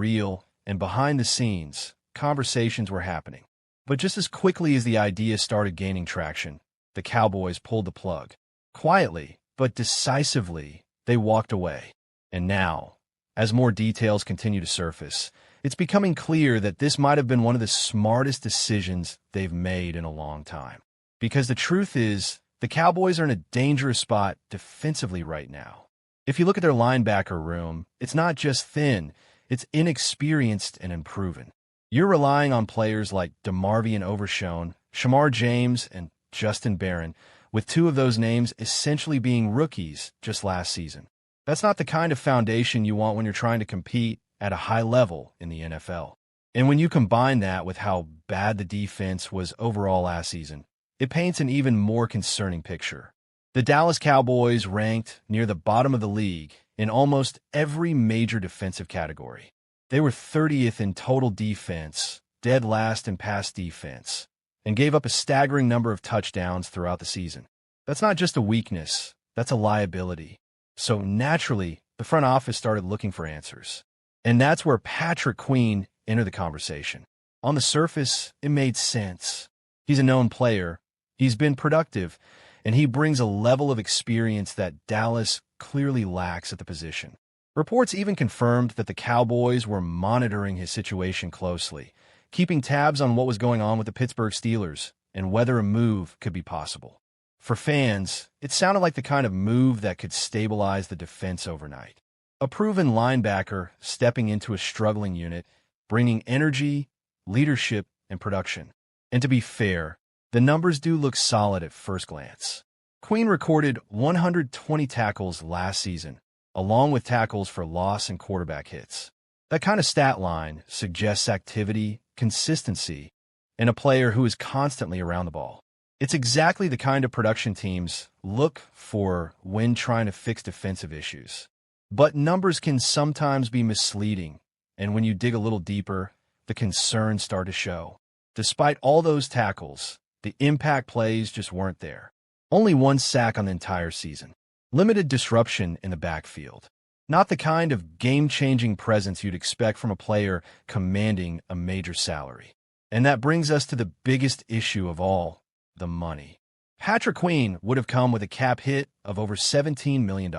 real, and behind the scenes, conversations were happening. But just as quickly as the idea started gaining traction, the Cowboys pulled the plug. Quietly, but decisively, they walked away. And now, as more details continue to surface, it's becoming clear that this might have been one of the smartest decisions they've made in a long time. Because the truth is, the Cowboys are in a dangerous spot defensively right now. If you look at their linebacker room, it's not just thin, it's inexperienced and unproven. You're relying on players like DeMarvion Overshown, Shamar James, and Justin Barron, with two of those names essentially being rookies just last season. That's not the kind of foundation you want when you're trying to compete at a high level in the NFL. And when you combine that with how bad the defense was overall last season, it paints an even more concerning picture. The Dallas Cowboys ranked near the bottom of the league in almost every major defensive category. They were 30th in total defense, dead last in pass defense, and gave up a staggering number of touchdowns throughout the season. That's not just a weakness, that's a liability. So naturally, the front office started looking for answers. And that's where Patrick Queen entered the conversation. On the surface, it made sense. He's a known player, he's been productive, and he brings a level of experience that Dallas clearly lacks at the position. Reports even confirmed that the Cowboys were monitoring his situation closely, keeping tabs on what was going on with the Pittsburgh Steelers and whether a move could be possible. For fans, it sounded like the kind of move that could stabilize the defense overnight. A proven linebacker stepping into a struggling unit, bringing energy, leadership, and production. And to be fair, the numbers do look solid at first glance. Queen recorded 120 tackles last season, along with tackles for loss and quarterback hits. That kind of stat line suggests activity, consistency, and a player who is constantly around the ball. It's exactly the kind of production teams look for when trying to fix defensive issues. But numbers can sometimes be misleading, and when you dig a little deeper, the concerns start to show. Despite all those tackles, the impact plays just weren't there. Only one sack on the entire season. Limited disruption in the backfield. Not the kind of game-changing presence you'd expect from a player commanding a major salary. And that brings us to the biggest issue of all, the money. Patrick Queen would have come with a cap hit of over $17 million.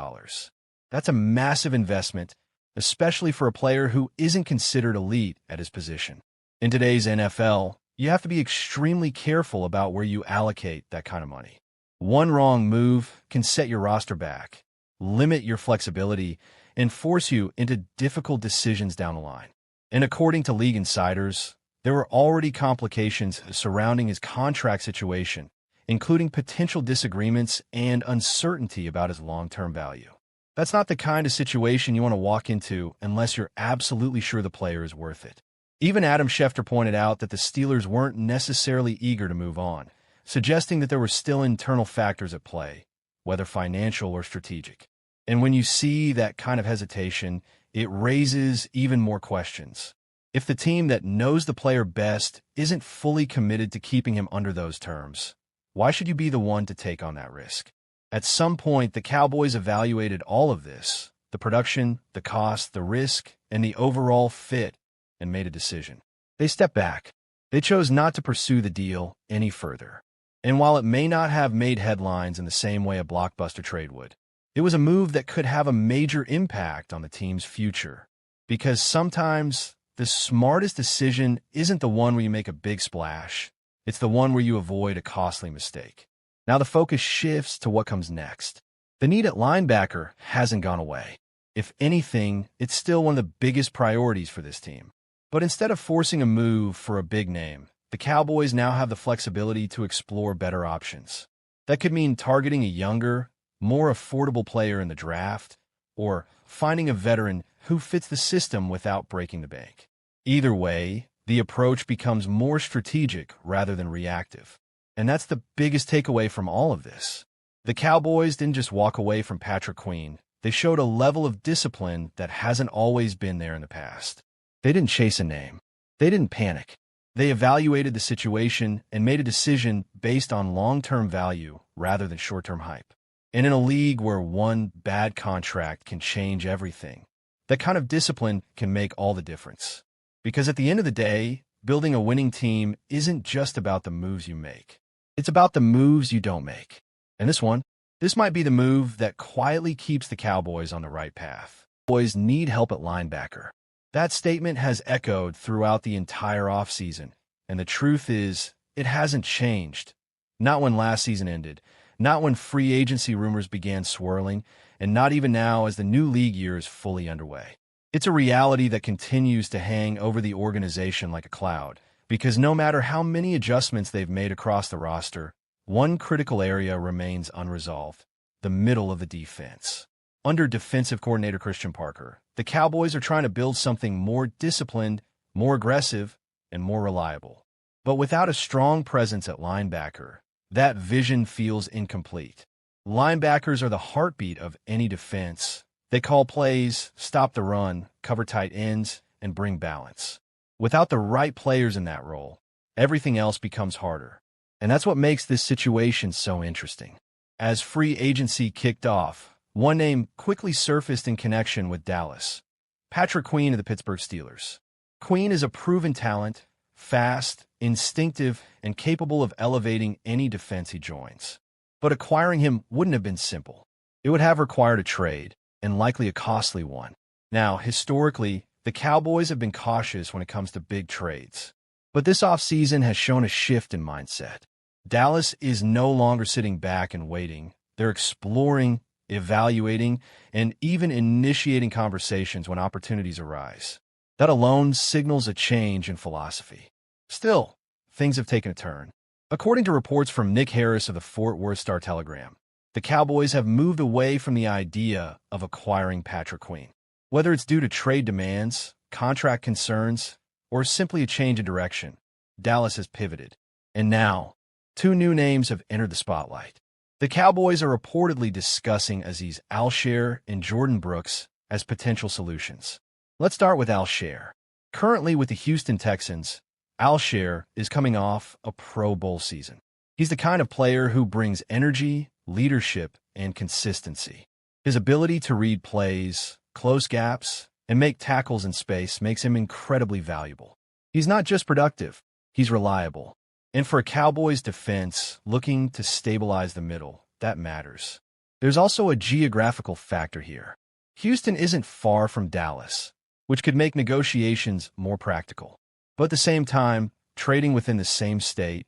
That's a massive investment, especially for a player who isn't considered elite at his position. In today's NFL, you have to be extremely careful about where you allocate that kind of money. One wrong move can set your roster back, limit your flexibility, and force you into difficult decisions down the line. And according to league insiders, there were already complications surrounding his contract situation, including potential disagreements and uncertainty about his long-term value. That's not the kind of situation you want to walk into unless you're absolutely sure the player is worth it. Even Adam Schefter pointed out that the Steelers weren't necessarily eager to move on, suggesting that there were still internal factors at play, whether financial or strategic. And when you see that kind of hesitation, it raises even more questions. If the team that knows the player best isn't fully committed to keeping him under those terms, why should you be the one to take on that risk? At some point, the Cowboys evaluated all of this, the production, the cost, the risk, and the overall fit, and made a decision. They stepped back. They chose not to pursue the deal any further. And while it may not have made headlines in the same way a blockbuster trade would, it was a move that could have a major impact on the team's future. Because sometimes the smartest decision isn't the one where you make a big splash. It's the one where you avoid a costly mistake. Now the focus shifts to what comes next. The need at linebacker hasn't gone away. If anything, it's still one of the biggest priorities for this team. But instead of forcing a move for a big name, the Cowboys now have the flexibility to explore better options. That could mean targeting a younger, more affordable player in the draft, or finding a veteran who fits the system without breaking the bank. Either way, the approach becomes more strategic rather than reactive. And that's the biggest takeaway from all of this. The Cowboys didn't just walk away from Patrick Queen. They showed a level of discipline that hasn't always been there in the past. They didn't chase a name. They didn't panic. They evaluated the situation and made a decision based on long-term value rather than short-term hype. And in a league where one bad contract can change everything, That kind of discipline can make all the difference. Because at the end of the day, building a winning team isn't just about the moves you make. It's about the moves you don't make. And this might be the move that quietly keeps the Cowboys on the right path. Cowboys need help at linebacker. That statement has echoed throughout the entire offseason, and the truth is, it hasn't changed. Not when last season ended, not when free agency rumors began swirling, and not even now as the new league year is fully underway. It's a reality that continues to hang over the organization like a cloud, because no matter how many adjustments they've made across the roster, one critical area remains unresolved: the middle of the defense. Under defensive coordinator Christian Parker, the Cowboys are trying to build something more disciplined, more aggressive, and more reliable. But without a strong presence at linebacker, that vision feels incomplete. Linebackers are the heartbeat of any defense. They call plays, stop the run, cover tight ends, and bring balance. Without the right players in that role, everything else becomes harder. And that's what makes this situation so interesting. As free agency kicked off, one name quickly surfaced in connection with Dallas: Patrick Queen of the Pittsburgh Steelers. Queen is a proven talent, fast, instinctive, and capable of elevating any defense he joins. But acquiring him wouldn't have been simple. It would have required a trade, and likely a costly one. Now, historically, the Cowboys have been cautious when it comes to big trades. But this offseason has shown a shift in mindset. Dallas is no longer sitting back and waiting. They're exploring, evaluating, and even initiating conversations when opportunities arise. That alone signals a change in philosophy. Still, things have taken a turn. According to reports from Nick Harris of the Fort Worth Star-Telegram, the Cowboys have moved away from the idea of acquiring Patrick Queen. Whether it's due to trade demands, contract concerns, or simply a change in direction, Dallas has pivoted. And now, two new names have entered the spotlight. The Cowboys are reportedly discussing Azeez Al-Shaair and Jordan Brooks as potential solutions. Let's start with Al-Shaair. Currently with the Houston Texans, Al-Shaair is coming off a Pro Bowl season. He's the kind of player who brings energy, leadership, and consistency. His ability to read plays, close gaps, and make tackles in space makes him incredibly valuable. He's not just productive, he's reliable. And for a Cowboys defense looking to stabilize the middle, that matters. There's also a geographical factor here. Houston isn't far from Dallas, which could make negotiations more practical. But at the same time, trading within the same state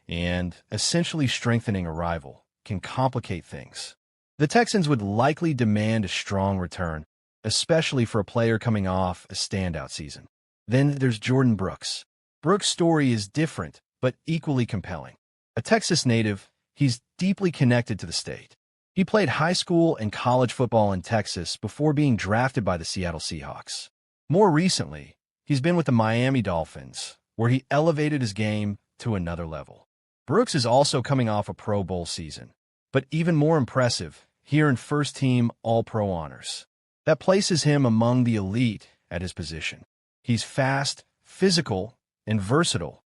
and essentially strengthening a rival can complicate things. The Texans would likely demand a strong return, especially for a player coming off a standout season. Then there's Jordan Brooks. Brooks' story is different, but equally compelling. A Texas native, he's deeply connected to the state. He played high school and college football in Texas before being drafted by the Seattle Seahawks. More recently, he's been with the Miami Dolphins, where he elevated his game to another level. Brooks is also coming off a Pro Bowl season, but even more impressive, here in first-team All-Pro honors. That places him among the elite at his position. He's fast, physical, and versatile,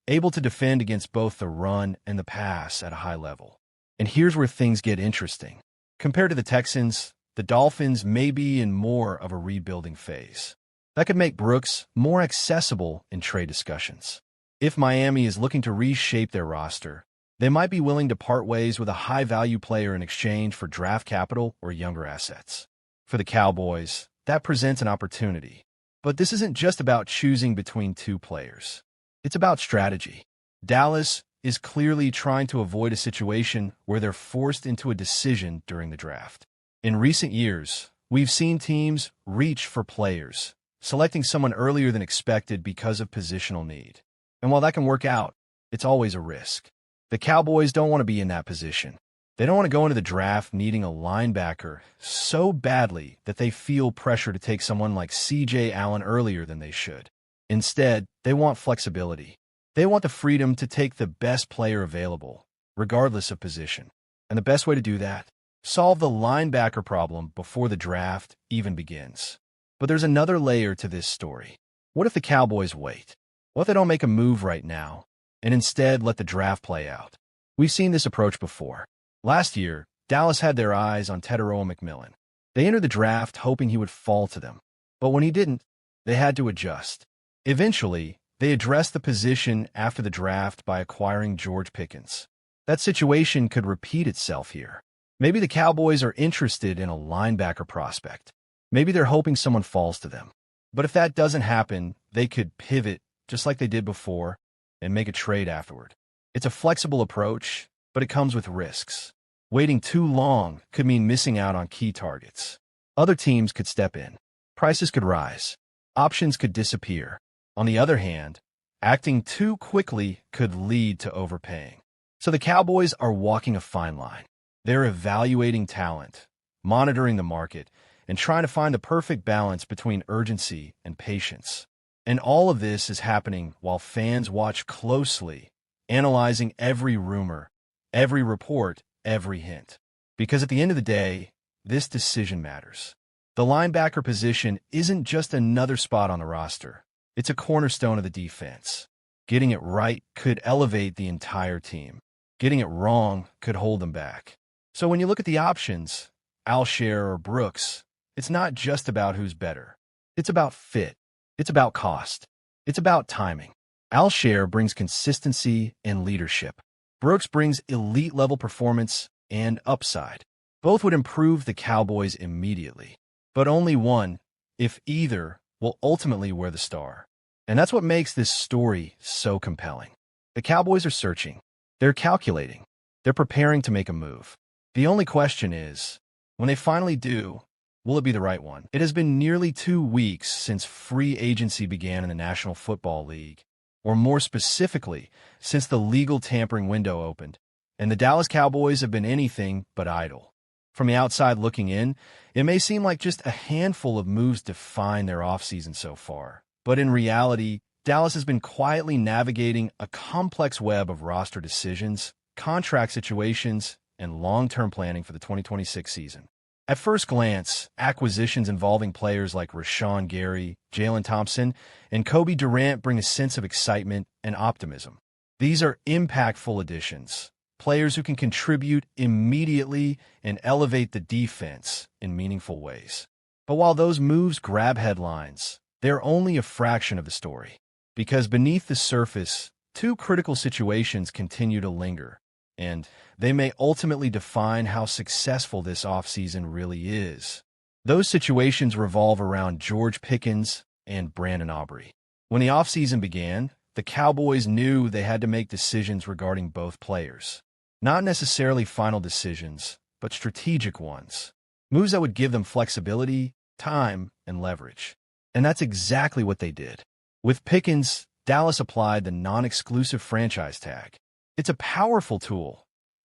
able to defend against both the run and the pass at a high level. And here's where things get interesting. Compared to the Texans, the Dolphins may be in more of a rebuilding phase. That could make Brooks more accessible in trade discussions. If Miami is looking to reshape their roster, they might be willing to part ways with a high-value player in exchange for draft capital or younger assets. For the Cowboys, that presents an opportunity. But this isn't just about choosing between two players. It's about strategy. Dallas is clearly trying to avoid a situation where they're forced into a decision during the draft. In recent years, we've seen teams reach for players, selecting someone earlier than expected because of positional need. And while that can work out, it's always a risk. The Cowboys don't want to be in that position. They don't want to go into the draft needing a linebacker so badly that they feel pressure to take someone like C.J. Allen earlier than they should. Instead, they want flexibility. They want the freedom to take the best player available, regardless of position. And the best way to do that? Solve the linebacker problem before the draft even begins. But there's another layer to this story. What if the Cowboys wait? What if they don't make a move right now, and instead let the draft play out? We've seen this approach before. Last year, Dallas had their eyes on Tetairoa McMillan. They entered the draft hoping he would fall to them. But when he didn't, they had to adjust. Eventually, they addressed the position after the draft by acquiring George Pickens. That situation could repeat itself here. Maybe the Cowboys are interested in a linebacker prospect. Maybe they're hoping someone falls to them. But if that doesn't happen, they could pivot just like they did before and make a trade afterward. It's a flexible approach, but it comes with risks. Waiting too long could mean missing out on key targets. Other teams could step in. Prices could rise. Options could disappear. On the other hand, acting too quickly could lead to overpaying. So the Cowboys are walking a fine line. They're evaluating talent, monitoring the market, and trying to find the perfect balance between urgency and patience. And all of this is happening while fans watch closely, analyzing every rumor, every report, every hint. Because at the end of the day, this decision matters. The linebacker position isn't just another spot on the roster. It's a cornerstone of the defense. Getting it right could elevate the entire team. Getting it wrong could hold them back. So when you look at the options, Alshire or Brooks, it's not just about who's better. It's about fit. It's about cost. It's about timing. Alshire brings consistency and leadership. Brooks brings elite-level performance and upside. Both would improve the Cowboys immediately. But only one, if either, will ultimately wear the star. And that's what makes this story so compelling. The Cowboys are searching. They're calculating. They're preparing to make a move. The only question is, when they finally do, will it be the right one? It has been nearly 2 weeks since free agency began in the National Football League, or more specifically, since the legal tampering window opened, and the Dallas Cowboys have been anything but idle. From the outside looking in, it may seem like just a handful of moves define their offseason so far. But in reality, Dallas has been quietly navigating a complex web of roster decisions, contract situations, and long-term planning for the 2026 season. At first glance, acquisitions involving players like Rashawn Gary, Jalen Thompson, and Kobe Durant bring a sense of excitement and optimism. These are impactful additions, players who can contribute immediately and elevate the defense in meaningful ways. But while those moves grab headlines, they're only a fraction of the story. Because beneath the surface, 2 critical situations continue to linger, and they may ultimately define how successful this offseason really is. Those situations revolve around George Pickens and Brandon Aubrey. When the offseason began, the Cowboys knew they had to make decisions regarding both players. Not necessarily final decisions, but strategic ones. Moves that would give them flexibility, time, and leverage. And that's exactly what they did. With Pickens, Dallas applied the non-exclusive franchise tag. It's a powerful tool,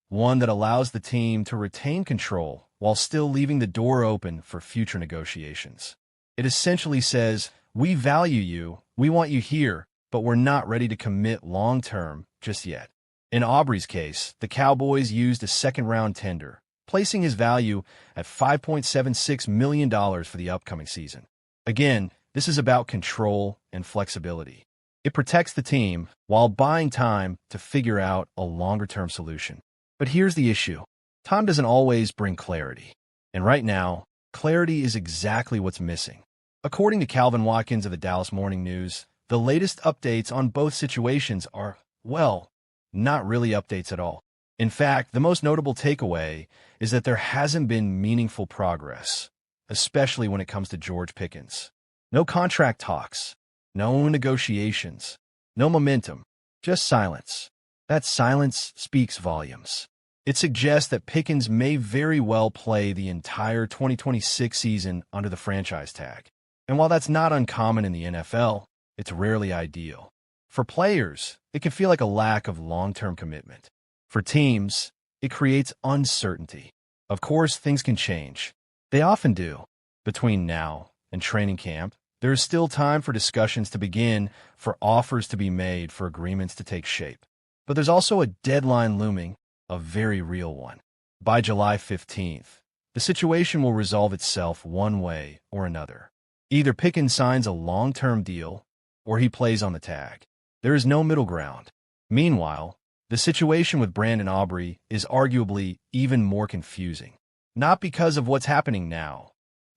one that allows the team to retain control while still leaving the door open for future negotiations. It essentially says, we value you, we want you here, but we're not ready to commit long-term just yet. In Aubrey's case, the Cowboys used a second-round tender, placing his value at $5.76 million for the upcoming season. Again, this is about control and flexibility. It protects the team while buying time to figure out a longer-term solution. But here's the issue. Time doesn't always bring clarity. And right now, clarity is exactly what's missing. According to Calvin Watkins of the Dallas Morning News, the latest updates on both situations are, well, not really updates at all. In fact, the most notable takeaway is that there hasn't been meaningful progress, especially when it comes to George Pickens. No contract talks. No negotiations, no momentum, just silence. That silence speaks volumes. It suggests that Pickens may very well play the entire 2026 season under the franchise tag. And while that's not uncommon in the NFL, it's rarely ideal. For players, it can feel like a lack of long-term commitment. For teams, it creates uncertainty. Of course, things can change. They often do. Between now and training camp, there is still time for discussions to begin, for offers to be made, for agreements to take shape. But there's also a deadline looming, a very real one. By July 15th, the situation will resolve itself one way or another. Either Pickens signs a long-term deal, or he plays on the tag. There is no middle ground. Meanwhile, the situation with Brandon Aubrey is arguably even more confusing. Not because of what's happening now,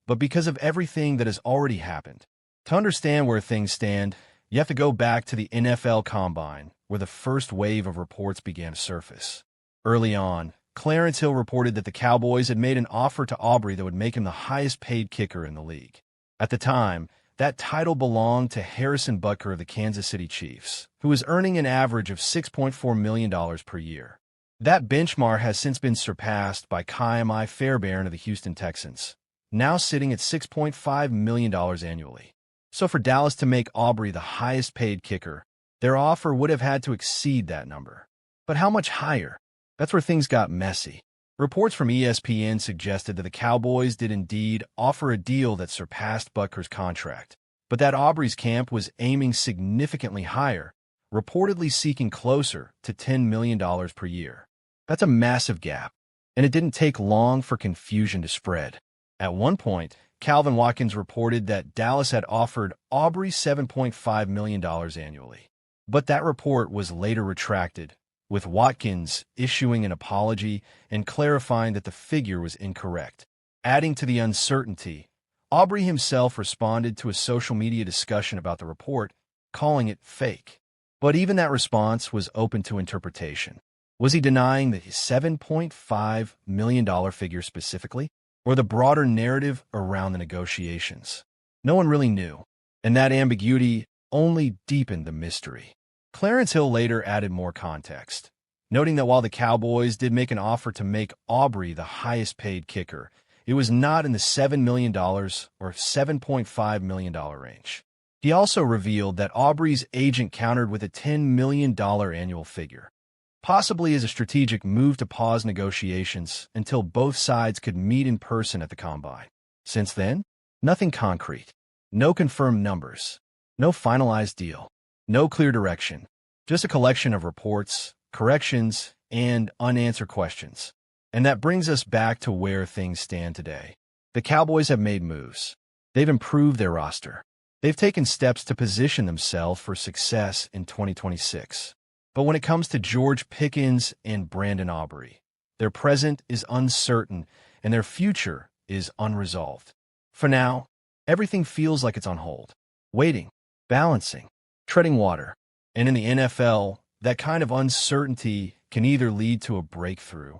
but because of everything that has already happened. To understand where things stand, you have to go back to the NFL Combine, where the first wave of reports began to surface. Early on, Clarence Hill reported that the Cowboys had made an offer to Aubrey that would make him the highest-paid kicker in the league. At the time, that title belonged to Harrison Butker of the Kansas City Chiefs, who was earning an average of $6.4 million per year. That benchmark has since been surpassed by Ka'imi Fairbairn of the Houston Texans, now sitting at $6.5 million annually. So for Dallas to make Aubrey the highest-paid kicker, their offer would have had to exceed that number. But how much higher? That's where things got messy. Reports from ESPN suggested that the Cowboys did indeed offer a deal that surpassed Butker's contract, but that Aubrey's camp was aiming significantly higher, reportedly seeking closer to $10 million per year. That's a massive gap, and it didn't take long for confusion to spread. At one point, Calvin Watkins reported that Dallas had offered Aubrey $7.5 million annually. But that report was later retracted, with Watkins issuing an apology and clarifying that the figure was incorrect. Adding to the uncertainty, Aubrey himself responded to a social media discussion about the report, calling it fake. But even that response was open to interpretation. Was he denying the $7.5 million figure specifically, or the broader narrative around the negotiations? No one really knew, and that ambiguity only deepened the mystery. Clarence Hill later added more context, noting that while the Cowboys did make an offer to make Aubrey the highest-paid kicker, it was not in the $7 million or $7.5 million range. He also revealed that Aubrey's agent countered with a $10 million annual figure, possibly as a strategic move to pause negotiations until both sides could meet in person at the Combine. Since then, nothing concrete, no confirmed numbers, no finalized deal. No clear direction, just a collection of reports, corrections, and unanswered questions. And that brings us back to where things stand today. The Cowboys have made moves. They've improved their roster. They've taken steps to position themselves for success in 2026. But when it comes to George Pickens and Brandon Aubrey, their present is uncertain and their future is unresolved. For now, everything feels like it's on hold, waiting, balancing, treading water. And in the NFL, that kind of uncertainty can either lead to a breakthrough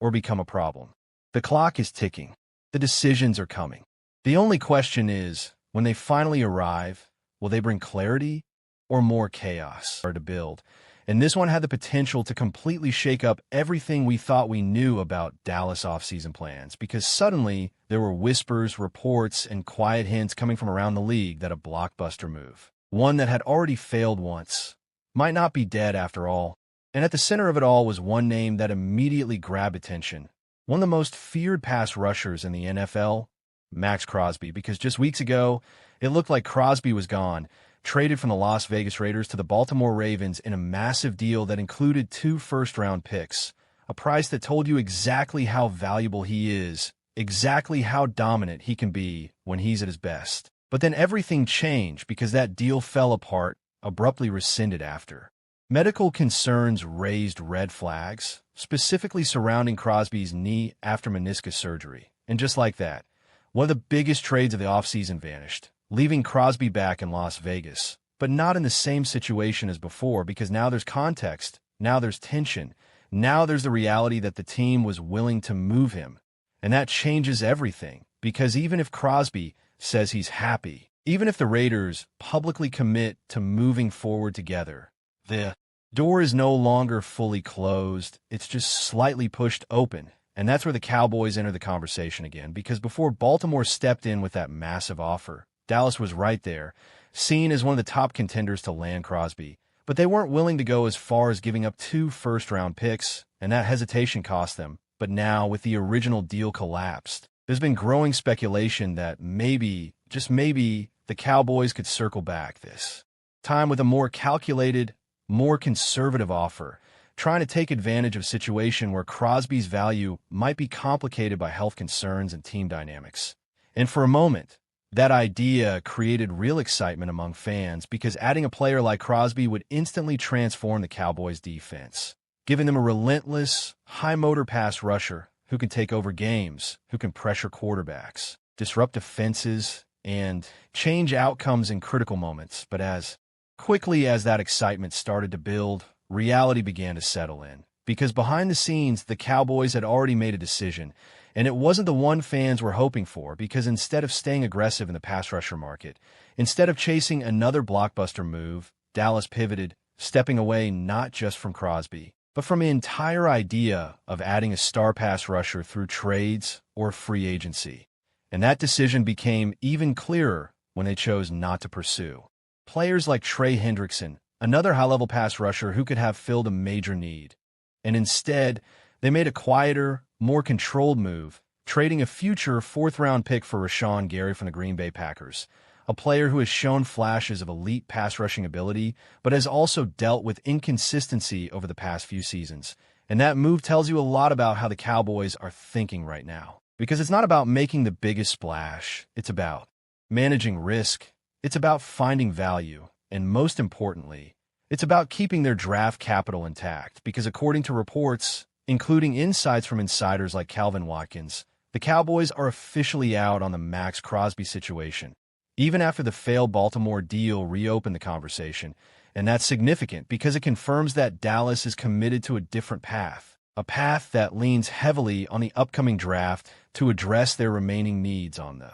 or become a problem. The clock is ticking. The decisions are coming. The only question is, when they finally arrive, will they bring clarity or more chaos to build? And this one had the potential to completely shake up everything we thought we knew about Dallas offseason plans, because suddenly there were whispers, reports, and quiet hints coming from around the league that a blockbuster move, one that had already failed once, might not be dead after all. And at the center of it all was one name that immediately grabbed attention, one of the most feared pass rushers in the NFL, Max Crosby, because just weeks ago, it looked like Crosby was gone, traded from the Las Vegas Raiders to the Baltimore Ravens in a massive deal that included 2 first-round picks, a price that told you exactly how valuable he is, exactly how dominant he can be when he's at his best. But then everything changed because that deal fell apart, abruptly rescinded after. Medical concerns raised red flags, specifically surrounding Crosby's knee after meniscus surgery. And just like that, one of the biggest trades of the offseason vanished, leaving Crosby back in Las Vegas, but not in the same situation as before, because now there's context, now there's tension, now there's the reality that the team was willing to move him. And that changes everything, because even if Crosby says he's happy, even if the Raiders publicly commit to moving forward together, the door is no longer fully closed, it's just slightly pushed open. And that's where the Cowboys enter the conversation again, because before Baltimore stepped in with that massive offer, Dallas was right there, seen as one of the top contenders to land Crosby. But they weren't willing to go as far as giving up 2 first-round picks, and that hesitation cost them. But now, with the original deal collapsed, there's been growing speculation that maybe, just maybe, the Cowboys could circle back this time with a more calculated, more conservative offer, trying to take advantage of a situation where Crosby's value might be complicated by health concerns and team dynamics. And for a moment, that idea created real excitement among fans because adding a player like Crosby would instantly transform the Cowboys' defense, giving them a relentless, high-motor pass rusher who can take over games, who can pressure quarterbacks, disrupt defenses, and change outcomes in critical moments. But as quickly as that excitement started to build, reality began to settle in. Because behind the scenes, the Cowboys had already made a decision, and it wasn't the one fans were hoping for, because instead of staying aggressive in the pass rusher market, instead of chasing another blockbuster move, Dallas pivoted, stepping away not just from Crosby, but from the entire idea of adding a star pass rusher through trades or free agency. And that decision became even clearer when they chose not to pursue players like Trey Hendrickson, another high-level pass rusher who could have filled a major need. And instead, they made a quieter, more controlled move, trading a future fourth-round pick for Rashawn Gary from the Green Bay Packers, a player who has shown flashes of elite pass-rushing ability, but has also dealt with inconsistency over the past few seasons. And that move tells you a lot about how the Cowboys are thinking right now. Because it's not about making the biggest splash, it's about managing risk, it's about finding value, and most importantly, it's about keeping their draft capital intact, because according to reports, including insights from insiders like Calvin Watkins, the Cowboys are officially out on the Max Crosby situation. Even after the failed Baltimore deal reopened the conversation, and that's significant because it confirms that Dallas is committed to a different path, a path that leans heavily on the upcoming draft to address their remaining needs on the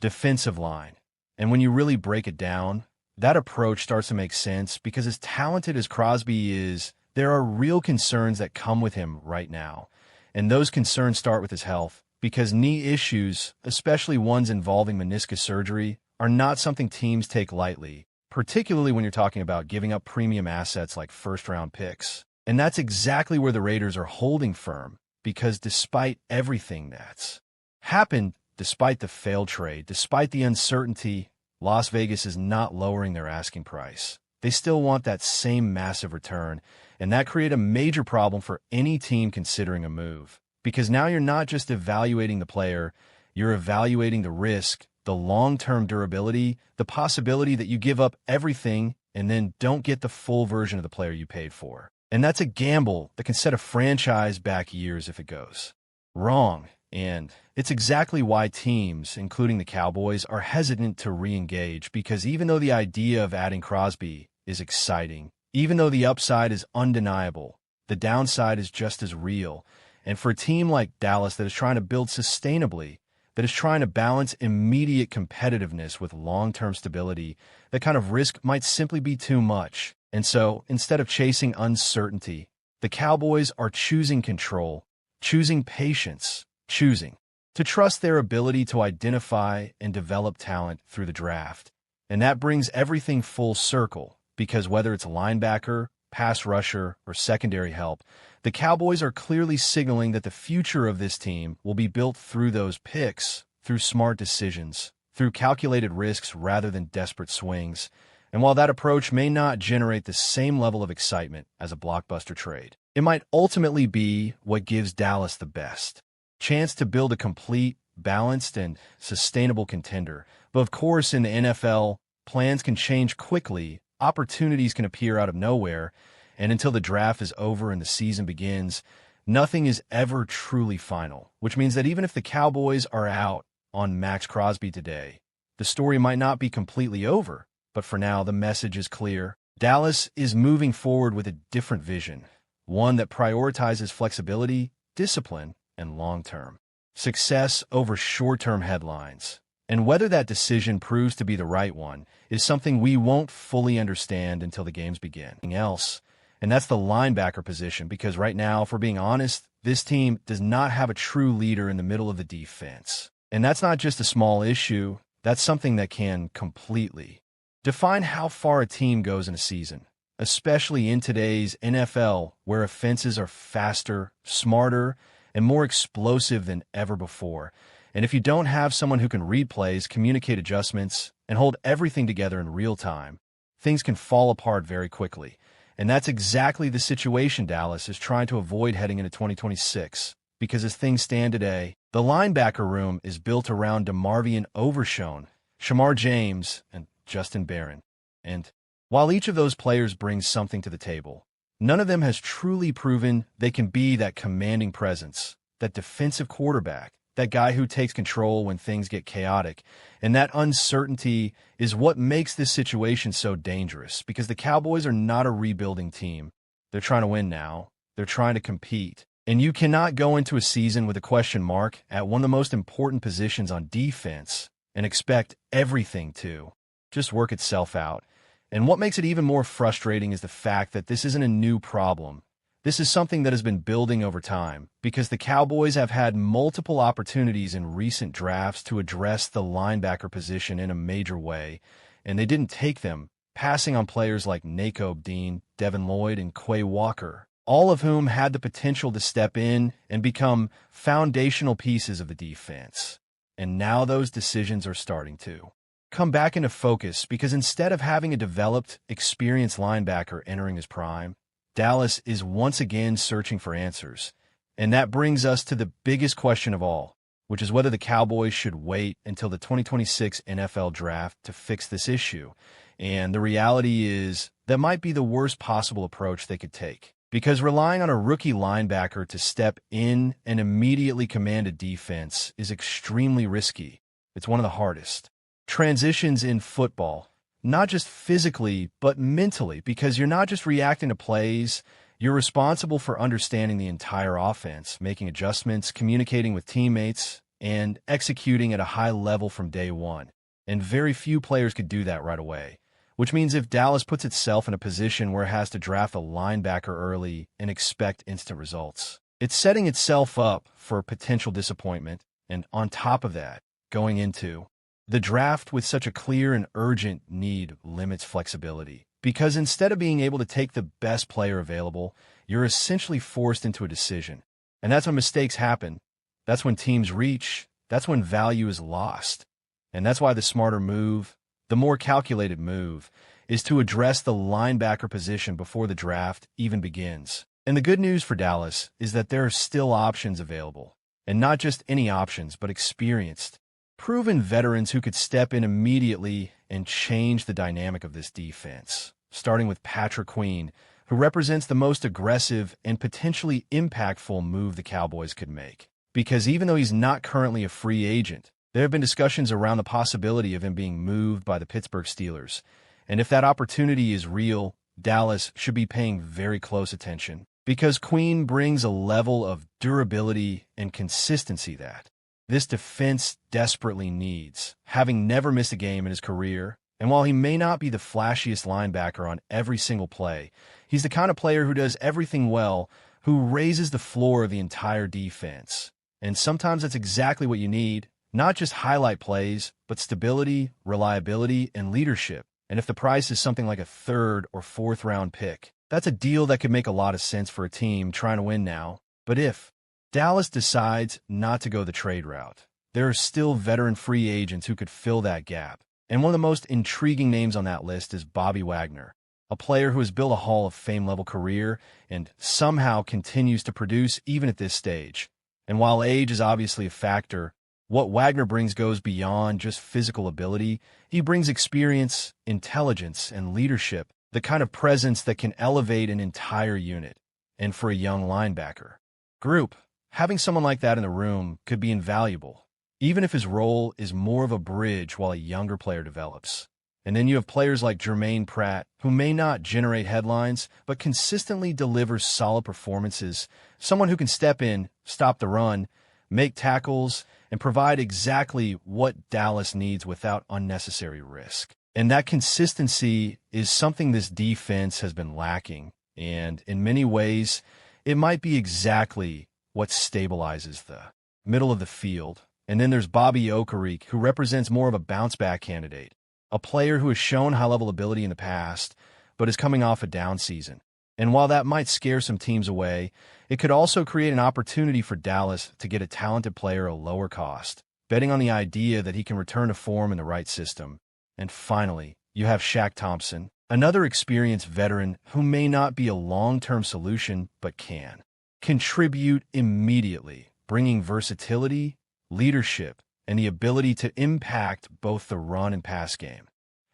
defensive line. And when you really break it down, that approach starts to make sense because as talented as Crosby is, there are real concerns that come with him right now. And those concerns start with his health, because knee issues, especially ones involving meniscus surgery, are not something teams take lightly, particularly when you're talking about giving up premium assets like first-round picks. And that's exactly where the Raiders are holding firm, because despite everything that's happened, despite the failed trade, despite the uncertainty, Las Vegas is not lowering their asking price. They still want that same massive return, and that creates a major problem for any team considering a move. Because now you're not just evaluating the player, you're evaluating the risk, the long-term durability, the possibility that you give up everything and then don't get the full version of the player you paid for. And that's a gamble that can set a franchise back years if it goes wrong. And it's exactly why teams, including the Cowboys, are hesitant to re-engage, because even though the idea of adding Crosby is exciting, even though the upside is undeniable, the downside is just as real. And for a team like Dallas that is trying to build sustainably, that is trying to balance immediate competitiveness with long-term stability, that kind of risk might simply be too much. And so, instead of chasing uncertainty, the Cowboys are choosing control, choosing patience, choosing to trust their ability to identify and develop talent through the draft. And that brings everything full circle, because whether it's a linebacker, pass rusher, or secondary help, the Cowboys are clearly signaling that the future of this team will be built through those picks, through smart decisions, through calculated risks rather than desperate swings. And while that approach may not generate the same level of excitement as a blockbuster trade, it might ultimately be what gives Dallas the best chance to build a complete, balanced, and sustainable contender. But of course, in the NFL, plans can change quickly, opportunities can appear out of nowhere, and until the draft is over and the season begins, nothing is ever truly final, which means that even if the Cowboys are out on Max Crosby today, the story might not be completely over. But for now, the message is clear. Dallas is moving forward with a different vision, one that prioritizes flexibility, discipline, and long-term success over short-term headlines. And whether that decision proves to be the right one is something we won't fully understand until the games begin. And that's the linebacker position, because right now, if we're being honest, this team does not have a true leader in the middle of the defense. And that's not just a small issue, that's something that can completely define how far a team goes in a season, especially in today's NFL, where offenses are faster, smarter, and more explosive than ever before. And if you don't have someone who can read plays, communicate adjustments, and hold everything together in real time, things can fall apart very quickly. And that's exactly the situation Dallas is trying to avoid heading into 2026. Because as things stand today, the linebacker room is built around DeMarvion Overshown, Shamar James, and Justin Barron. And while each of those players brings something to the table, none of them has truly proven they can be that commanding presence, that defensive quarterback, that guy who takes control when things get chaotic. And that uncertainty is what makes this situation so dangerous, because the Cowboys are not a rebuilding team. They're trying to win now. They're trying to compete. And you cannot go into a season with a question mark at one of the most important positions on defense and expect everything to just work itself out. And what makes it even more frustrating is the fact that this isn't a new problem. This is something that has been building over time, because the Cowboys have had multiple opportunities in recent drafts to address the linebacker position in a major way, and they didn't take them, passing on players like Nakobe Dean, Devin Lloyd, and Quay Walker, all of whom had the potential to step in and become foundational pieces of the defense. And now those decisions are starting to come back into focus, because instead of having a developed, experienced linebacker entering his prime, Dallas is once again searching for answers. And that brings us to the biggest question of all, which is whether the Cowboys should wait until the 2026 NFL Draft to fix this issue. And the reality is that might be the worst possible approach they could take, because relying on a rookie linebacker to step in and immediately command a defense is extremely risky. It's one of the hardest transitions in football, not just physically, but mentally, because you're not just reacting to plays, you're responsible for understanding the entire offense, making adjustments, communicating with teammates, and executing at a high level from day one. And very few players could do that right away, which means if Dallas puts itself in a position where it has to draft a linebacker early and expect instant results, it's setting itself up for potential disappointment. And on top of that, going into the draft with such a clear and urgent need limits flexibility, because instead of being able to take the best player available, you're essentially forced into a decision. And that's when mistakes happen. That's when teams reach. That's when value is lost. And that's why the smarter move, the more calculated move, is to address the linebacker position before the draft even begins. And the good news for Dallas is that there are still options available. And not just any options, but experienced, proven veterans who could step in immediately and change the dynamic of this defense, starting with Patrick Queen, who represents the most aggressive and potentially impactful move the Cowboys could make. Because even though he's not currently a free agent, there have been discussions around the possibility of him being moved by the Pittsburgh Steelers. And if that opportunity is real, Dallas should be paying very close attention, because Queen brings a level of durability and consistency that this defense desperately needs, having never missed a game in his career. And while he may not be the flashiest linebacker on every single play, he's the kind of player who does everything well, who raises the floor of the entire defense. And sometimes that's exactly what you need, not just highlight plays, but stability, reliability, and leadership. And if the price is something like a third or fourth round pick, that's a deal that could make a lot of sense for a team trying to win now. But if Dallas decides not to go the trade route, there are still veteran free agents who could fill that gap. And one of the most intriguing names on that list is Bobby Wagner, a player who has built a Hall of Fame-level career and somehow continues to produce even at this stage. And while age is obviously a factor, what Wagner brings goes beyond just physical ability. He brings experience, intelligence, and leadership, the kind of presence that can elevate an entire unit. And for a young linebacker group, having someone like that in the room could be invaluable, even if his role is more of a bridge while a younger player develops. And then you have players like Jermaine Pratt, who may not generate headlines, but consistently delivers solid performances, someone who can step in, stop the run, make tackles, and provide exactly what Dallas needs without unnecessary risk. And that consistency is something this defense has been lacking, and in many ways, it might be exactly what stabilizes the middle of the field. And then there's Bobby Okereke, who represents more of a bounce-back candidate, a player who has shown high-level ability in the past, but is coming off a down season. And while that might scare some teams away, it could also create an opportunity for Dallas to get a talented player at a lower cost, betting on the idea that he can return to form in the right system. And finally, you have Shaq Thompson, another experienced veteran who may not be a long-term solution, but can contribute immediately, bringing versatility, leadership, and the ability to impact both the run and pass game.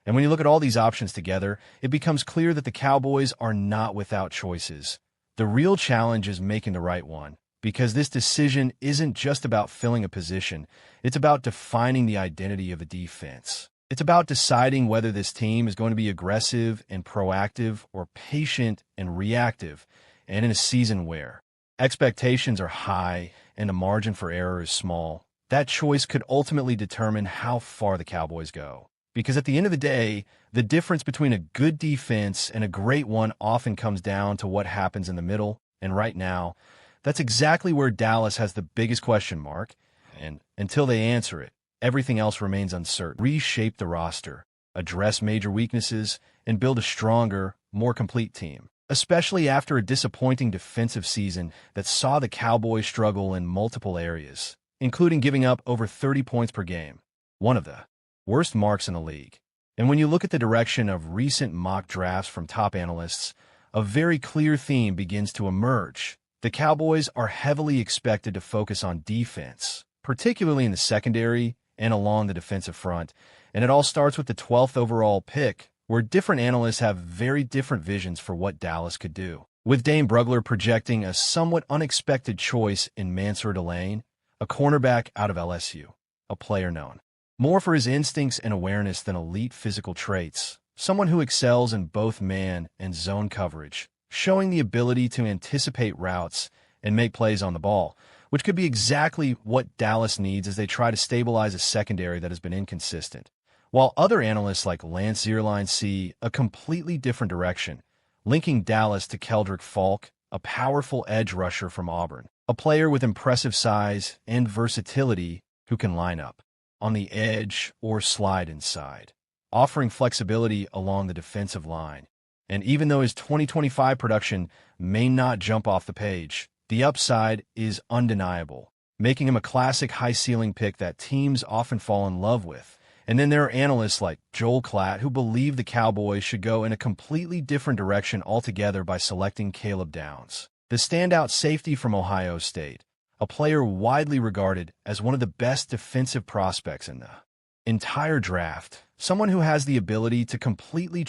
And when you look at all these options together, it becomes clear that the Cowboys are not without choices. The real challenge is making the right one, because this decision isn't just about filling a position, it's about defining the identity of a defense. It's about deciding whether this team is going to be aggressive and proactive or patient and reactive, and in a season where expectations are high and the margin for error is small, that choice could ultimately determine how far the Cowboys go. Because at the end of the day, the difference between a good defense and a great one often comes down to what happens in the middle, and right now, that's exactly where Dallas has the biggest question mark, and until they answer it, everything else remains uncertain. Reshape the roster, address major weaknesses, and build a stronger, more complete team, especially after a disappointing defensive season that saw the Cowboys struggle in multiple areas, including giving up over 30 points per game, one of the worst marks in the league. And when you look at the direction of recent mock drafts from top analysts, a very clear theme begins to emerge. The Cowboys are heavily expected to focus on defense, particularly in the secondary and along the defensive front, and it all starts with the 12th overall pick, where different analysts have very different visions for what Dallas could do. With Dane Brugler projecting a somewhat unexpected choice in Mansour Delane, a cornerback out of LSU, a player known more for his instincts and awareness than elite physical traits, someone who excels in both man and zone coverage, showing the ability to anticipate routes and make plays on the ball, which could be exactly what Dallas needs as they try to stabilize a secondary that has been inconsistent. While other analysts like Lance Zierlein see a completely different direction, linking Dallas to Keldrick Falk, a powerful edge rusher from Auburn, a player with impressive size and versatility who can line up on the edge or slide inside, offering flexibility along the defensive line. And even though his 2025 production may not jump off the page, the upside is undeniable, making him a classic high-ceiling pick that teams often fall in love with. And then there are analysts like Joel Klatt who believe the Cowboys should go in a completely different direction altogether by selecting Caleb Downs, the standout safety from Ohio State, a player widely regarded as one of the best defensive prospects in the entire draft, someone who has the ability to completely